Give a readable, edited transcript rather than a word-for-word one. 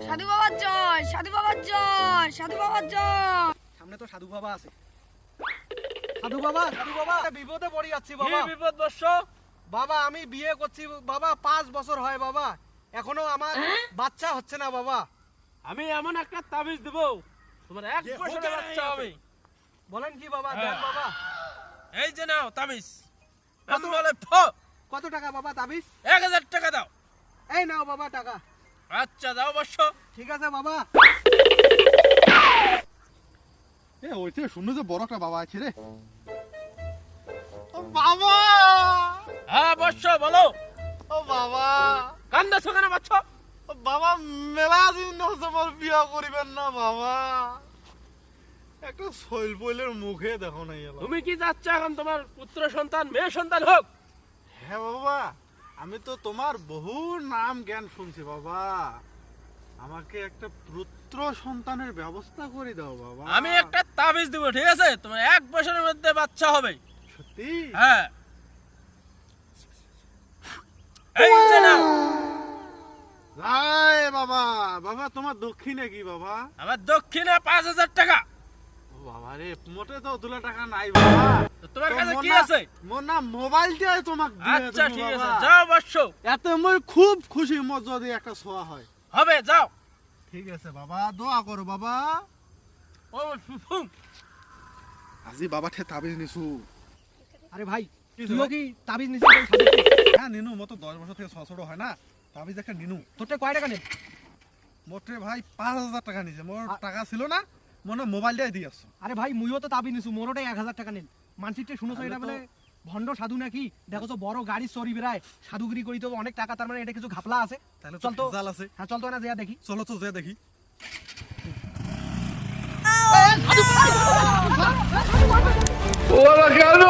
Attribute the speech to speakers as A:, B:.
A: সাধু বাবার জয়, সাধু বাবার জয়, সাধু বাবার জয়।
B: সামনে তো সাধু বাবা আছে। সাধু বাবা বিপদে পড়ে যাচ্ছি বাবা।
C: কি বিপদ বর্ষ?
B: বাবা আমি বিয়ে করছি বাবা, 5 বছর হয় বাবা, এখনো আমার বাচ্চা হচ্ছে না বাবা।
C: আমি এমন একটা তাবিজ দেব, তোমার 1 বছরের বাচ্চা হবে।
B: বলেন কি বাবা, দেন বাবা।
C: এই যে নাও তাবিজ।
B: কত?
C: বলে
B: কত টাকা বাবা তাবিজ?
C: 1000 টাকা দাও।
B: এই নাও বাবা টাকা।
C: আচ্ছা দাও বর্ষ।
B: ঠিক আছে বাবা।
D: এ ওই থেকে শুনলো যে বড় একটা বাবা আছে রে।
B: ও বাবা,
C: হ্যাঁ বর্ষ বলো।
B: ও বাবা,
C: কান্দাছো কেন বাচ্চ?
B: ও বাবা, মেলা দিন হচ্ছে মোর বিয়া করিবেন না বাবা। একটা শৈল বইলের মুখে দেখো নাই এলা।
C: তুমি কি চাচ্ছ এখন তোমার পুত্র সন্তান মেয়ে সন্তান হোক?
D: হ্যাঁ বাবা, আমি তো তোমার বহু নাম জ্ঞান শুনছি বাবা, আমাকে একটা পুত্র সন্তানের ব্যবস্থা করে দাও বাবা।
C: আমি একটা তাবিজ দেব, ঠিক আছে? তোমার 1 বছরের মধ্যে বাচ্চা হবে।
D: সত্যি?
C: হ্যাঁ। এই যে নাও।
D: যাই বাবা। বাবা তোমার দক্ষিণে কি বাবা?
C: আমার দক্ষিণে 5000 টাকা।
D: ও বাবা রে, মোটে তো 2 টাকা নাই বাবা।
C: তো তোমার কাছে কি আছে?
D: মোর না মোবাইলটাই তোমাকে দিয়ে
C: আচ্ছা
D: দেবো
C: ঠিক আছে,
D: বাবা।
C: যাও বর্ষ।
D: এতে মই খুব খুশি, মোর যদি একটা ছোঁয়া হয়।
C: হবে, যাও।
D: ঠিক আছে বাবা, দোয়া করো বাবা।
C: ও ফুম।
D: আজি বাবা ঠে তাবিজ নিছু।
B: আরে ভাই,
D: কি
B: তুইও
D: ভাই?
B: কি তাবিজ নিছিস? ওই সাধুকে?
D: হ্যাঁ নিনু, মতো 10 বছর থেকে ছোট হয় না, তাবিজ একটা নিনু।
B: তোরটা কয় টাকা নেন?
D: মোটে ভাই 5000 টাকা নিছে, মোর টাকা ছিল না, মনে মোবাইলটাই দিয়ে আসছো।
B: আরে ভাই, মুইও তো তাবিজ নিছু, মোরটাই 1000 টাকা নেন। মানসিকটা শুনোছো
D: তাহলে
B: এটা
D: তো-
B: বলে ভণ্ড সাধু নাকি? দেখো তো বড় গাড়ি চড়ি বেড়ায়, সাধুগিরি করি তো অনেক টাকা, তার মানে এটা কিছু ঘাপলা আছে।
D: তাহলে
B: চল তো।
D: জাল আছে।
B: হ্যাঁ চল তো না, যেয়া দেখি।
D: চলো তো যে দেখি।
B: ও বাবা, কেন?